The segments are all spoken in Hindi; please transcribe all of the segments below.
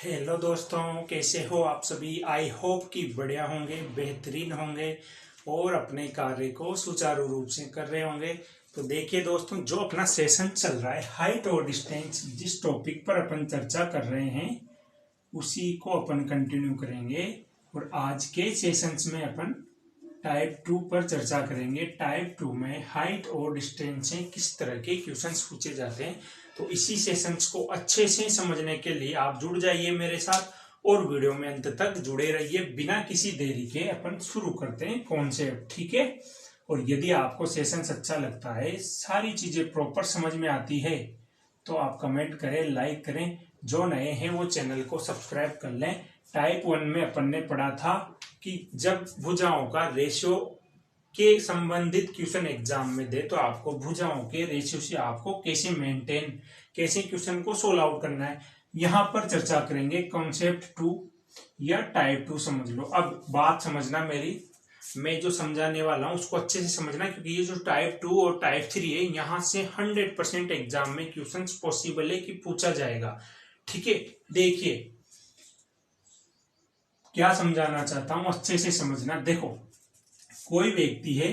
हेलो दोस्तों, कैसे हो आप सभी। आई होप कि बढ़िया होंगे, बेहतरीन होंगे और अपने कार्य को सुचारू रूप से कर रहे होंगे। तो देखिए दोस्तों, जो अपना सेशन चल रहा है हाइट और डिस्टेंस, जिस टॉपिक पर अपन चर्चा कर रहे हैं उसी को अपन कंटिन्यू करेंगे। और आज के सेशंस में अपन टाइप 2 पर चर्चा करेंगे। टाइप 2 में हाइट और डिस्टेंस से किस तरह के क्वेश्चंस पूछे जाते हैं। तो इसी सेशंस को अच्छे से समझने के लिए आप जुड़ जाइए मेरे साथ और वीडियो में अंत तक जुड़े रहिए। बिना किसी देरी के अपन शुरू करते हैं कॉन्सेप्ट, ठीक है। और यदि आपको सेशंस अच्छा लगता है, सारी चीजें प्रॉपर समझ में आती है, तो आप कमेंट करें, लाइक करें। जो नए हैं वो चैनल को सब्सक्राइब कर लें। टाइप 1 में अपन ने पढ़ा था कि जब भुजाओं का रेशियो के संबंधित क्वेश्चन एग्जाम में दे तो आपको भुजाओं के रेशियो से आपको कैसे मेंटेन, कैसे क्वेश्चन को सोल्व आउट करना है, यहां पर चर्चा करेंगे। कॉन्सेप्ट 2 या टाइप 2 समझ लो। अब बात समझना मेरी, मैं जो समझाने वाला हूं उसको अच्छे से समझना, क्योंकि ये जो टाइप 2 और टाइप 3 है, यहां से 100% एग्जाम में क्वेश्चन पॉसिबल है कि पूछा जाएगा, ठीक है। देखिए क्या समझाना चाहता हूं, अच्छे से समझना। देखो, कोई व्यक्ति है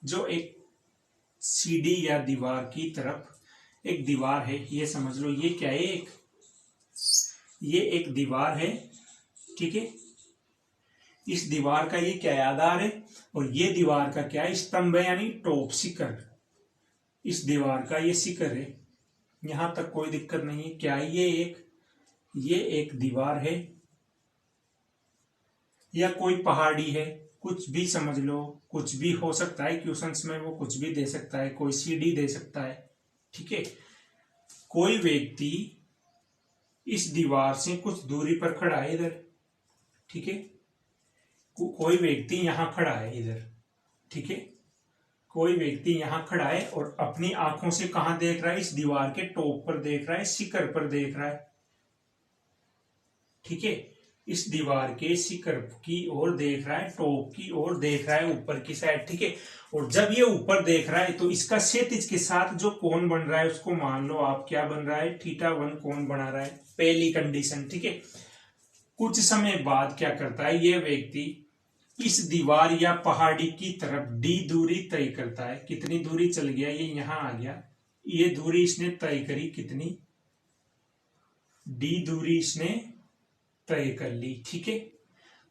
जो एक सीढ़ी या दीवार की तरफ, एक दीवार है, ये समझ लो। ये क्या है, ये एक दीवार है, ठीक है। इस दीवार का ये क्या आधार है, और ये दीवार का क्या है, स्तंभ है, यानी टॉप, शिखर। इस दीवार का ये शिखर है, यहां तक कोई दिक्कत नहीं है। क्या है ये एक दीवार है या कोई पहाड़ी है, कुछ भी समझ लो, कुछ भी हो सकता है। क्वेश्चंस में वो कुछ भी दे सकता है, कोई सीढ़ी दे सकता है, ठीक है। कोई व्यक्ति इस दीवार से कुछ दूरी पर खड़ा है इधर, ठीक है। कोई व्यक्ति यहां खड़ा है इधर, ठीक है। कोई व्यक्ति यहां खड़ा है और अपनी आंखों से कहां देख रहा है, इस दीवार के टॉप पर देख रहा है, शिखर पर देख रहा है, ठीक है। इस दीवार के शिखर की ओर देख रहा है, टॉप की ओर देख रहा है, ऊपर की साइड, ठीक है। और जब ये ऊपर देख रहा है तो इसका क्षैतिज के साथ जो कोण बन रहा है उसको मान लो आप क्या बन रहा है, θ1 कोण बना रहा है, पहली कंडीशन, ठीक है। कुछ समय बाद क्या करता है ये व्यक्ति, इस दीवार या पहाड़ी की तरफ d दूरी तय करता है। कितनी दूरी चल गया, ये यहां आ गया, ये दूरी इसने तय करी, कितनी, d दूरी इसने तय कर ली, ठीक है।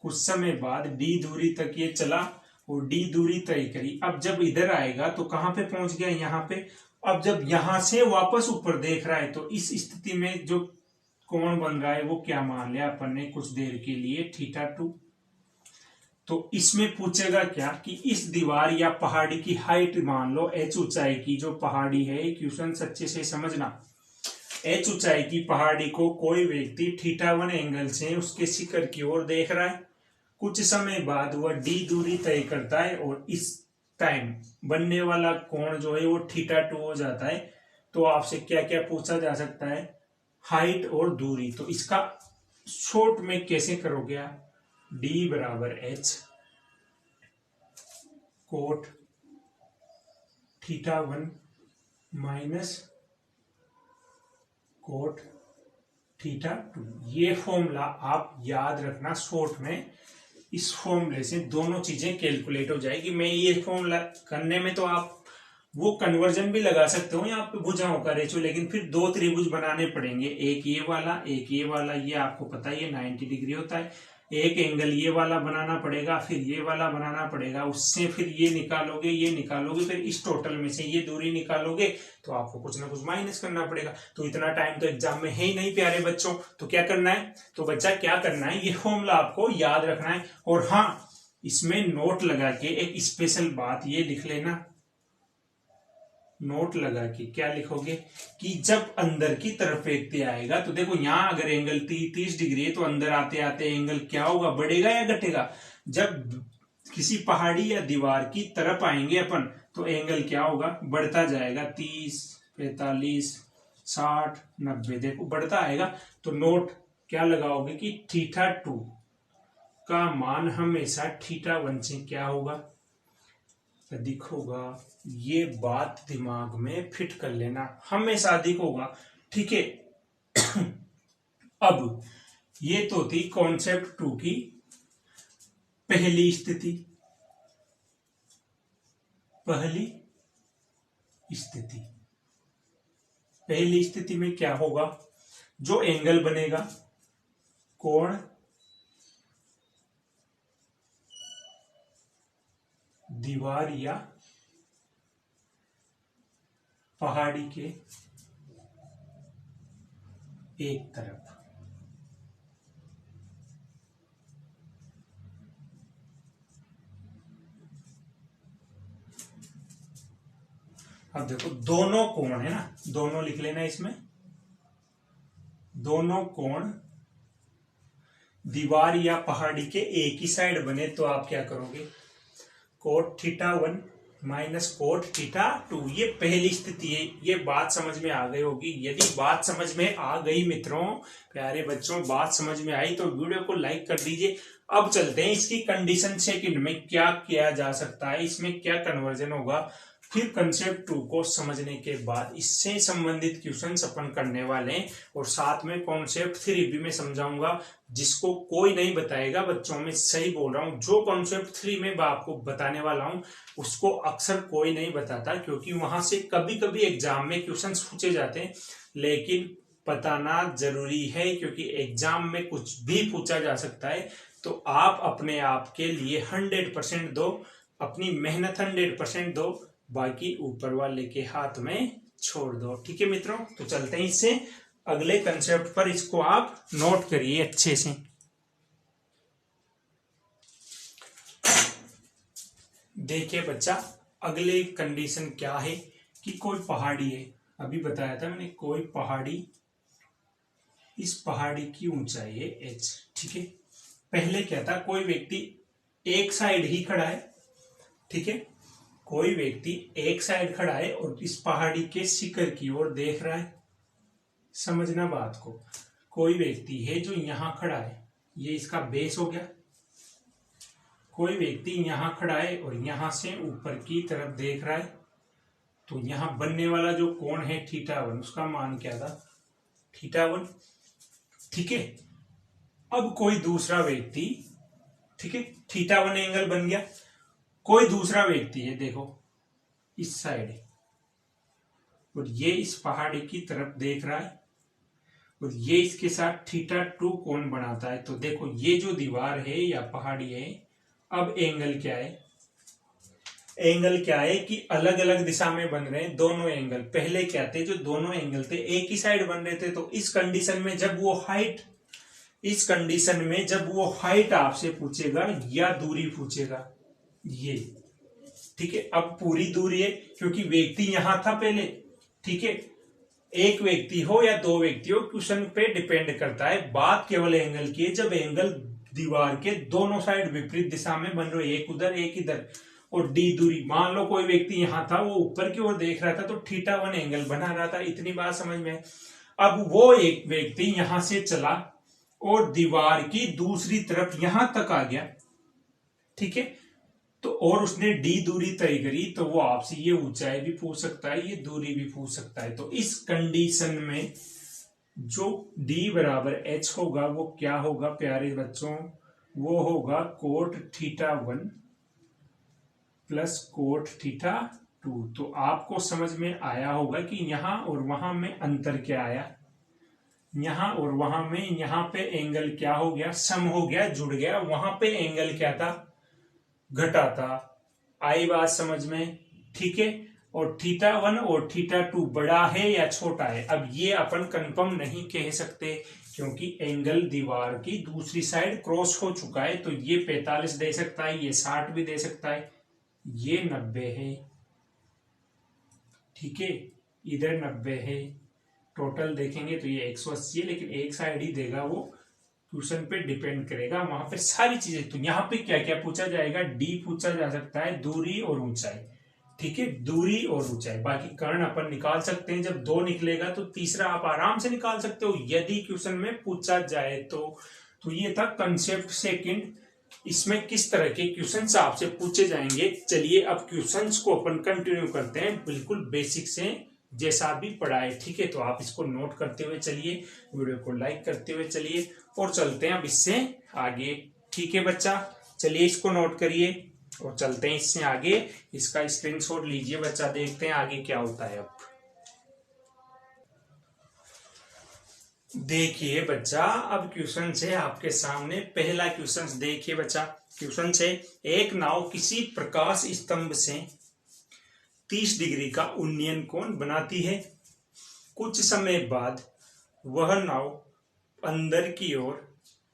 कुछ समय बाद d दूरी तक ये चला और d दूरी तय करी। अब जब इधर आएगा तो कहां पे पहुंच गया, यहां पे। अब जब यहां से वापस ऊपर देख रहा है तो इस स्थिति में जो कोण बन रहा है वो क्या मान लिया अपन ने कुछ देर के लिए, θ2। तो इसमें पूछेगा क्या कि इस दीवार या पहाड़ी की हाइट मान लो, h ऊंचाई की जो पहाड़ी है, क्वेश्चन अच्छे से समझना। h ऊंचाई की पहाड़ी को कोई व्यक्ति θ1 एंगल से उसके शिखर की ओर देख रहा है। कुछ समय बाद वह d दूरी तय करता है और इस टाइम बनने वाला कोण जो है वो θ2 हो जाता है। तो आपसे क्या क्या पूछा जा सकता है, हाइट और दूरी। तो इसका शॉर्ट में कैसे करोगे आप, d बराबर h कोट θ1 माइनस कोट θ2। ये फॉर्मूला आप याद रखना शॉर्ट में। इस फॉर्मूले से दोनों चीजें कैलकुलेट हो जाएगी। मैं ये फॉर्मूला करने में तो आप वो कन्वर्जन भी लगा सकते हो यहाँ पे भुजाओं का रेशियो, लेकिन फिर दो त्रिभुज बनाने पड़ेंगे, एक ये वाला एक ये वाला। ये आपको पता है ये 90 डिग्री होता है। एक एंगल ये वाला बनाना पड़ेगा, फिर ये वाला बनाना पड़ेगा, उससे फिर ये निकालोगे, ये निकालोगे, फिर इस टोटल में से ये दूरी निकालोगे, तो आपको कुछ ना कुछ माइनस करना पड़ेगा। तो इतना टाइम तो एग्जाम में है ही नहीं प्यारे बच्चों। तो क्या करना है, तो बच्चा क्या करना है, ये फॉर्मूला आपको याद रखना है। और हाँ, इसमें नोट लगा के एक स्पेशल बात ये लिख लेना, नोट लगा के क्या लिखोगे कि जब अंदर की तरफ व्यक्ति आएगा, तो देखो यहां अगर एंगल 30 डिग्री है तो अंदर आते आते एंगल क्या होगा, बढ़ेगा या घटेगा। जब किसी पहाड़ी या दीवार की तरफ आएंगे अपन तो एंगल क्या होगा, बढ़ता जाएगा, 30, 45, 60, 90, देखो बढ़ता आएगा। तो नोट क्या लगाओगे कि θ2 का मान हमेशा θ1 से क्या होगा, अधिक होगा। ये बात दिमाग में फिट कर लेना, हमेशा अधिक होगा, ठीक है। अब ये तो थी कॉन्सेप्ट 2 की पहली स्थिति। पहली स्थिति, पहली स्थिति में क्या होगा, जो एंगल बनेगा, कोण दीवार या पहाड़ी के एक तरफ, अब देखो दोनों कोण है ना, दोनों लिख लेना इसमें, दोनों कोण दीवार या पहाड़ी के एक ही साइड बने तो आप क्या करोगे, cot theta 1 minus cot theta 2। ये पहली स्थिति है। ये बात समझ में आ गई होगी। यदि बात समझ में आ गई मित्रों, प्यारे बच्चों, बात समझ में आई तो वीडियो को लाइक कर दीजिए। अब चलते हैं इसकी कंडीशन सेकंड में क्या किया जा सकता है, इसमें क्या कन्वर्जन होगा। फिर कंसेप्ट 2 को समझने के बाद इससे संबंधित क्वेश्चंस अपन करने वाले हैं, और साथ में कॉन्सेप्ट 3 भी मैं समझाऊंगा, जिसको कोई नहीं बताएगा बच्चों। में सही बोल रहा हूं, जो कॉन्सेप्ट 3 में आपको बताने वाला हूं उसको अक्सर कोई नहीं बताता, क्योंकि वहां से कभी कभी एग्जाम में क्वेश्चंस पूछे जाते हैं, लेकिन बताना जरूरी है, क्योंकि एग्जाम में कुछ भी पूछा जा सकता है। तो आप अपने आप के लिए 100% दो, अपनी मेहनत 100% दो, बाकी ऊपर वाले के हाथ में छोड़ दो। ठीक है मित्रों, तो चलते हैं इससे अगले कंसेप्ट पर। इसको आप नोट करिए अच्छे से। देखिए बच्चा, अगले कंडीशन क्या है कि कोई पहाड़ी है, अभी बताया था मैंने, कोई पहाड़ी, इस पहाड़ी की ऊंचाई है h। ठीक है, पहले क्या था, कोई व्यक्ति एक साइड ही खड़ा है। ठीक है, कोई व्यक्ति एक साइड खड़ा है और इस पहाड़ी के शिखर की ओर देख रहा है। समझना बात को, कोई व्यक्ति है जो यहां खड़ा है, ये इसका बेस हो गया। कोई व्यक्ति यहां खड़ा है और यहां से ऊपर की तरफ देख रहा है, तो यहां बनने वाला जो कोण है थीटा 1, उसका मान क्या था, थीटा 1। ठीक है, अब कोई दूसरा व्यक्ति, ठीक है, थीटा 1 एंगल बन गया। कोई दूसरा व्यक्ति है, देखो इस साइड, और ये इस पहाड़ी की तरफ देख रहा है, और ये इसके साथ थीटा 2 कोण बनाता है। तो देखो ये जो दीवार है या पहाड़ी है, अब एंगल क्या है, एंगल क्या है कि अलग अलग दिशा में बन रहे हैं दोनों एंगल। पहले क्या थे, जो दोनों एंगल थे एक ही साइड बन रहे थे। तो इस कंडीशन में जब वो हाइट, इस कंडीशन में जब वो हाइट आपसे पूछेगा या दूरी पूछेगा, ये ठीक है, अब पूरी दूरी है क्योंकि व्यक्ति यहां था पहले। ठीक है, एक व्यक्ति हो या दो व्यक्ति हो, क्वेश्चन पे डिपेंड करता है। बात केवल एंगल की है, जब एंगल दीवार के दोनों साइड विपरीत दिशा में बन रहे, एक उधर एक इधर, और डी दूरी, मान लो कोई व्यक्ति यहां था, वो ऊपर की ओर देख रहा था, तो थीटा 1 एंगल बना रहा था। इतनी बात समझ में। अब वो एक व्यक्ति यहां से चला और दीवार की दूसरी तरफ यहां तक आ गया। ठीक है, तो और उसने डी दूरी तय करी, तो वो आपसे ये ऊंचाई भी पूछ सकता है, ये दूरी भी पूछ सकता है। तो इस कंडीशन में जो d बराबर h होगा वो क्या होगा प्यारे बच्चों, वो होगा cot theta 1 plus cot theta 2। तो आपको समझ में आया होगा कि यहां और वहां में अंतर क्या आया, यहां और वहां में, यहां पे एंगल क्या हो गया, सम हो गया, जुड़ गया। वहां पे एंगल क्या था, घटा था। आई बात समझ में। ठीक है, और थीटा 1 और थीटा 2 बड़ा है या छोटा है, अब ये अपन कंफर्म नहीं कह सकते, क्योंकि एंगल दीवार की दूसरी साइड क्रॉस हो चुका है। तो ये 45 दे सकता है, ये 60 भी दे सकता है, ये 90 है। ठीक है, इधर 90 है, टोटल देखेंगे तो ये 180 है, लेकिन एक साइड ही देगा वो, क्वेश्चन पे डिपेंड करेगा, वहां पे सारी चीजें। तो यहाँ पे क्या क्या पूछा जाएगा, डी पूछा जा सकता है, दूरी और ऊंचाई। ठीक है, दूरी और ऊंचाई, बाकी कर्ण अपन निकाल सकते हैं। जब 2 निकलेगा तो तीसरा आप आराम से निकाल सकते हो, यदि क्वेश्चन में पूछा जाए तो ये था कंसेप्ट सेकंड। इसमें किस तरह के क्वेश्चंस आपसे पूछे जाएंगे, चलिए अब क्वेश्चंस को अपन कंटिन्यू करते हैं, बिल्कुल बेसिक से जैसा भी पढ़ा है, ठीक है। तो आप इसको नोट करते हुए चलिए, वीडियो को लाइक करते हुए चलिए और चलते हैं अब इससे आगे, ठीक है बच्चा। चलिए इसको नोट करिए और चलते हैं इससे आगे। इसका स्क्रीनशॉट लीजिए बच्चा, देखते हैं आगे क्या होता है। अब देखिए बच्चा, अब क्वेश्चन है आपके सामने। पहला क्वेश्चन देखिए बच्चा, क्वेश्चन है एक नाव किसी प्रकाश स्तंभ से 30 डिग्री का उन्नयन कोण बनाती है। कुछ समय बाद वह नाव अंदर की ओर,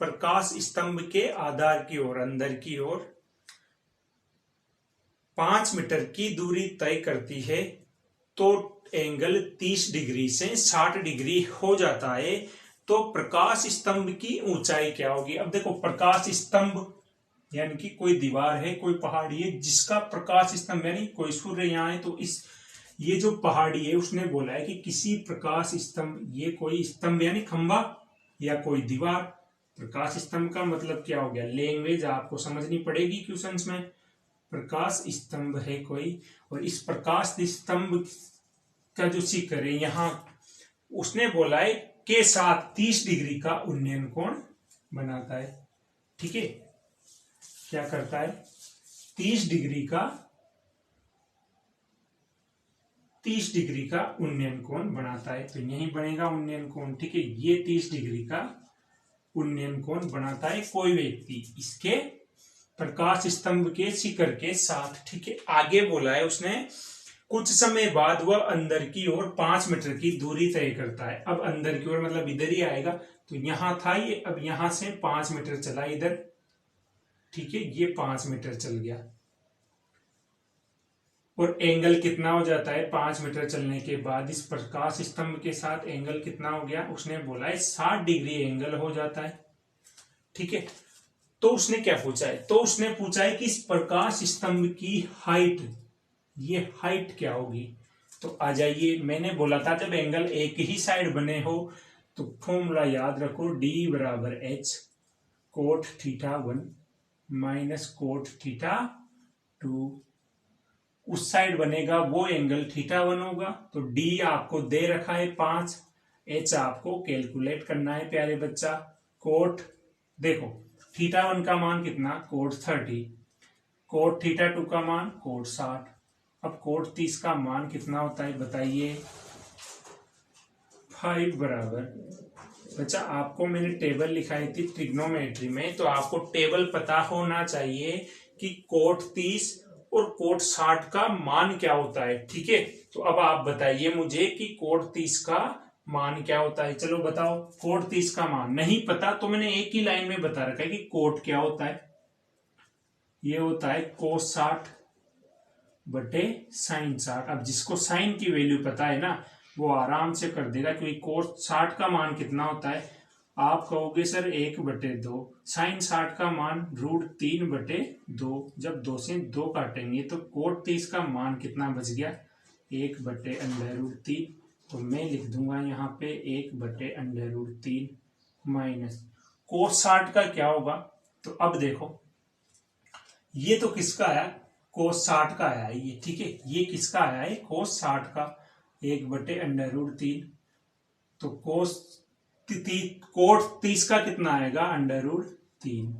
प्रकाश स्तंभ के आधार की ओर अंदर की ओर 5 मीटर की दूरी तय करती है, तो एंगल 30 डिग्री से 60 डिग्री हो जाता है। तो प्रकाश स्तंभ की ऊंचाई क्या होगी। अब देखो, प्रकाश स्तंभ यानी कि कोई दीवार है, कोई पहाड़ी है जिसका प्रकाश स्तंभ यानी कोई सूर्य यहाँ है, तो इस ये जो पहाड़ी है उसने बोला है कि किसी प्रकाश स्तंभ, ये कोई स्तंभ यानी खंभा या कोई दीवार। प्रकाश स्तंभ का मतलब क्या हो गया, लैंग्वेज आपको समझनी पड़ेगी क्वेश्चंस में। प्रकाश स्तंभ है कोई, और इस प्रकाश स्तंभ का जो शिखर है यहाँ, उसने बोला है के साथ 30 डिग्री का उन्नयन कोण बनाता है, ठीक है। क्या करता है, 30 डिग्री का उन्नयन कोण बनाता है। तो यही बनेगा उन्नयन कोण, ठीक है। ये 30 डिग्री का उन्नयन कोण बनाता है कोई व्यक्ति इसके प्रकाश स्तंभ के शिखर के साथ, ठीक है। आगे बोला है उसने, कुछ समय बाद वह अंदर की ओर 5 मीटर की दूरी तय करता है। अब अंदर की ओर मतलब इधर ही आएगा, तो यहां था ये, अब यहां से 5 मीटर चला इधर, ठीक है। ये 5 मीटर चल गया, और एंगल कितना हो जाता है 5 मीटर चलने के बाद इस प्रकाश स्तंभ के साथ एंगल कितना हो गया, उसने बोला है 60 डिग्री एंगल हो जाता है, ठीक है। तो उसने क्या पूछा है, तो उसने पूछा है कि इस प्रकाश स्तंभ की हाइट, ये हाइट क्या होगी। तो आ जाइए, मैंने बोला था जब एंगल एक ही साइड बने हो तो फॉर्मूला याद रखो, D बराबर H cot theta 1 minus cot theta 2। उस साइड बनेगा वो एंगल थीटा 1 होगा। तो D आपको दे रखा है 5, H आपको कैलकुलेट करना है प्यारे बच्चा। कोट देखो, थीटा 1 का मान कितना, कोट 30, कोट थीटा 2 का मान कोट 60। अब कोट 30 का मान कितना होता है बताइए, 5 बराबर बच्चा, आपको मैंने टेबल लिखाई थी ट्रिग्नोमेट्री में, तो आपको टेबल पता होना चाहिए कि कोट 30 और कोट 60 का मान क्या होता है, ठीक है। तो अब आप बताइए मुझे कि कोट 30 का मान क्या होता है। चलो बताओ, कोट 30 का मान नहीं पता तो मैंने एक ही लाइन में बता रखा है कि कोट क्या होता है, ये होता है कोस 60 बटे साइन 60। अब जिसको साइन की वैल्यू पता है ना, वो आराम से कर देगा, क्योंकि कोस 60 का मान कितना होता है, आप कहोगे सर 1/2, साइन 60 का मान √3/2। जब 2 से 2 काटेंगे तो कोट 30 का मान कितना बच गया, 1/√3। तो मैं लिख दूंगा यहाँ पे 1/√3 माइनस कोस 60 का क्या होगा। तो अब देखो, ये तो किसका आया, कोस 60 का आया है ये, ठीक है। ये किसका आया है, कोस 60 का, 1/√3। तो कोट 30 का कितना आएगा, √3।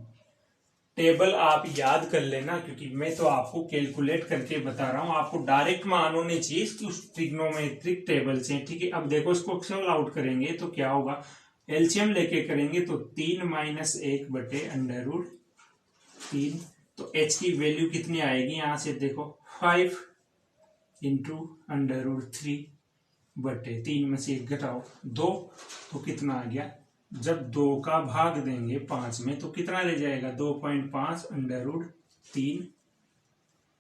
टेबल आप याद कर लेना, क्योंकि मैं तो आपको कैलकुलेट करके बता रहा हूं, आपको डायरेक्ट मान होने चाहिए उस ट्रिग्नोमेट्रिक टेबल से, ठीक है। अब देखो, इसको सॉल्व आउट करेंगे तो क्या होगा, एलसीएम लेके करेंगे तो 3 माइनस 1/√3। तो h की वैल्यू कितनी आएगी, यहां से देखो 5 इंटू √3 बटे 3 में से 1 घटाओ 2, तो कितना आ गया। जब 2 का भाग देंगे 5 में तो कितना रह जाएगा, 2.5 √3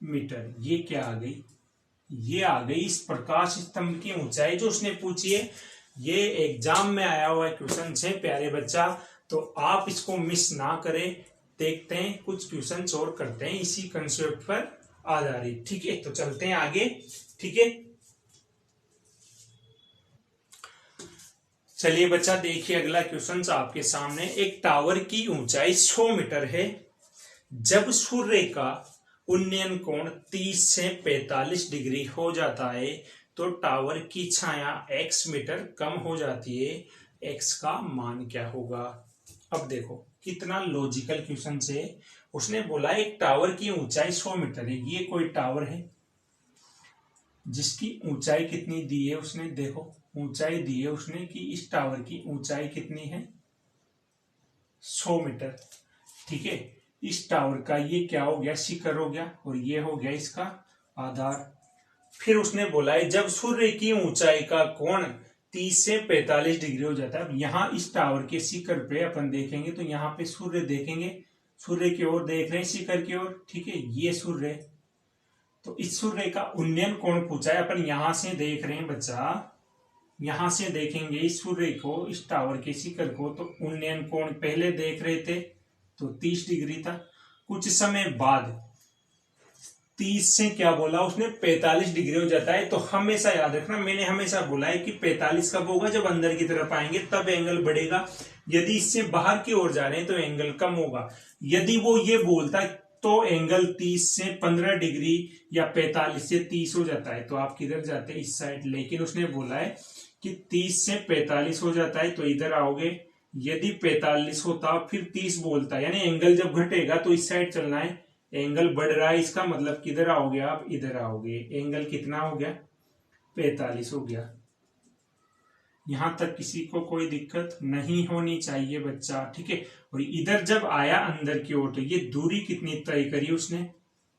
मीटर। ये क्या आ गई, ये आ गई इस प्रकाश स्तंभ की ऊंचाई जो उसने पूछी है। ये एग्जाम में आया हुआ क्वेश्चन है प्यारे बच्चा, तो आप इसको मिस ना करें। देखते हैं कुछ क्वेश्चन और करते हैं इसी कंसेप्ट पर आधारित, ठीक है। तो चलते हैं आगे, ठीक है। चलिए बच्चा, देखिए अगला क्वेश्चन आपके सामने। एक टावर की ऊंचाई 100 मीटर है। जब सूर्य का उन्नयन कोण 30 से 45 डिग्री हो जाता है तो टावर की छाया x मीटर कम हो जाती है, x का मान क्या होगा। अब देखो कितना लॉजिकल क्वेश्चन से। उसने बोला एक टावर की ऊंचाई 100 मीटर है, ये कोई टावर है जिसकी ऊंचाई कितनी दी है उसने, देखो ऊंचाई दी है उसने कि इस टावर की ऊंचाई कितनी है 100 मीटर। ठीक है, इस टावर का ये क्या हो गया, शिखर हो गया, और ये हो गया इसका आधार। फिर उसने बोला है जब सूर्य की ऊंचाई का कोण 30 से 45 डिग्री हो जाता है। यहाँ इस टावर के शिखर पे अपन देखेंगे तो यहाँ पे सूर्य देखेंगे, सूर्य की ओर देख रहे हैं शिखर की ओर। ठीक है, ये सूर्य है, तो इस सूर्य का उन्नयन कोण पूछा है। अपन यहां से देख रहे हैं बच्चा, यहां से देखेंगे इस सूर्य को, इस टावर के शिखर को, तो उन्नयन कोण पहले देख रहे थे तो 30 डिग्री था। कुछ समय बाद 30 से क्या बोला उसने 45 डिग्री हो जाता है। तो हमेशा याद रखना, मैंने हमेशा बोला है कि 45 कब होगा, जब अंदर की तरफ आएंगे तब एंगल बढ़ेगा। यदि इससे बाहर की ओर जा रहे हैं तो एंगल कम होगा। यदि वो ये बोलता है तो एंगल 30 से 15 डिग्री या 45 से 30 हो जाता है, तो आप किधर जाते हैं, इस साइड। लेकिन उसने बोला है कि 30 से 45 हो जाता है तो इधर आओगे। यदि 45 होता फिर 30 बोलता है, यानी एंगल जब घटेगा तो इस साइड चलना है। एंगल बढ़ रहा है, इसका मतलब किधर आओगे आप, इधर आओगे। एंगल कितना हो गया, 45 हो गया। यहां तक किसी को कोई दिक्कत नहीं होनी चाहिए बच्चा। ठीक है, और इधर जब आया अंदर की ओर तो ये दूरी कितनी तय करी उसने,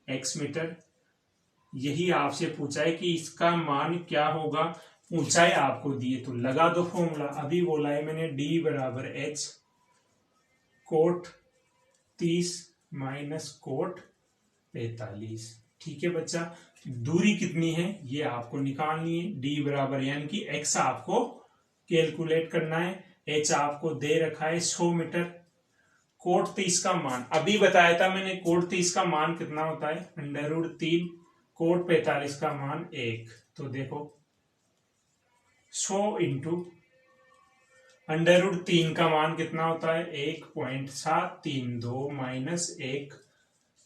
x मीटर। यही आपसे पूछा है कि इसका मान क्या होगा, ऊंचाई आपको दी है तो लगा दो फॉर्मूला। अभी बोला है मैंने d बराबर h कोट 30 माइनस कोट 45। ठीक है बच्चा, दूरी कितनी है ये आपको निकालनी है। d बराबर यानी कि x आपको कैलकुलेट करना है, h आपको दे रखा है 100 मीटर। कोट 30 का मान अभी बताया था मैंने, कोट 30 का मान कितना होता है √3, कोट 45 का मान 1। तो देखो 100 इंटू √3 का मान कितना होता है 1.732 माइनस 1।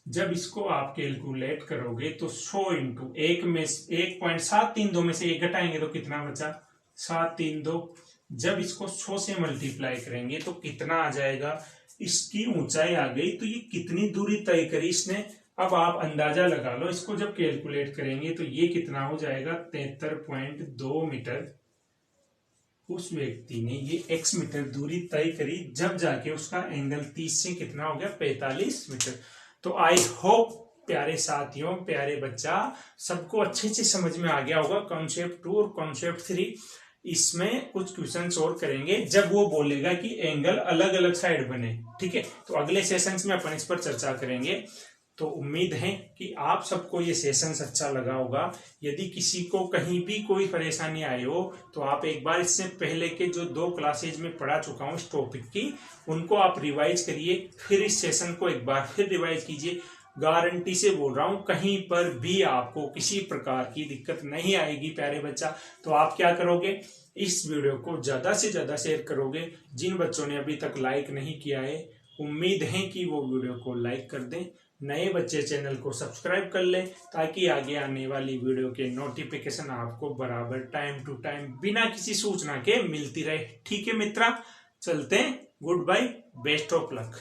जब इसको आप कैलकुलेट करोगे तो 100 इंटू 1 में 1.732 में से 1 घटाएंगे तो कितना बचा 732। जब इसको 100 से मल्टीप्लाई करेंगे तो कितना आ जाएगा, इसकी ऊंचाई आ गई। तो ये कितनी दूरी तय करी इसने, अब आप अंदाजा लगा लो। इसको जब कैलकुलेट करेंगे तो ये कितना हो जाएगा 73.2 मीटर। उस व्यक्ति ने ये x मीटर दूरी तय करी, जब जाके उसका एंगल 30 से कितना हो गया 45 मीटर। तो आई होप प्यारे साथियों, प्यारे बच्चा, सबको अच्छे से समझ में आ गया होगा कॉन्सेप्ट 2 और कॉन्सेप्ट 3। इसमें कुछ क्वेश्चंस और करेंगे जब वो बोलेगा कि एंगल अलग अलग साइड बने। ठीक है, तो अगले सेशंस में अपन इस पर चर्चा करेंगे। तो उम्मीद है कि आप सबको ये सेशंस अच्छा लगा होगा। यदि किसी को कहीं भी कोई परेशानी आई हो तो आप एक बार इससे पहले के जो 2 क्लासेज में पढ़ा चुका हूँ इस टॉपिक की, उनको आप रिवाइज करिए, फिर इस सेशन को एक बार फिर रिवाइज कीजिए। गारंटी से बोल रहा हूँ कहीं पर भी आपको किसी प्रकार की दिक्कत नहीं आएगी प्यारे बच्चा। तो आप क्या करोगे, इस वीडियो को ज्यादा से ज्यादा शेयर करोगे। जिन बच्चों ने अभी तक लाइक नहीं किया है, उम्मीद है कि वो वीडियो को लाइक कर दें। नए बच्चे चैनल को सब्सक्राइब कर लें ताकि आगे आने वाली वीडियो के नोटिफिकेशन आपको बराबर टाइम टू टाइम बिना किसी सूचना के मिलती रहे। ठीक है मित्रा, चलते हैं, good bye, best of luck.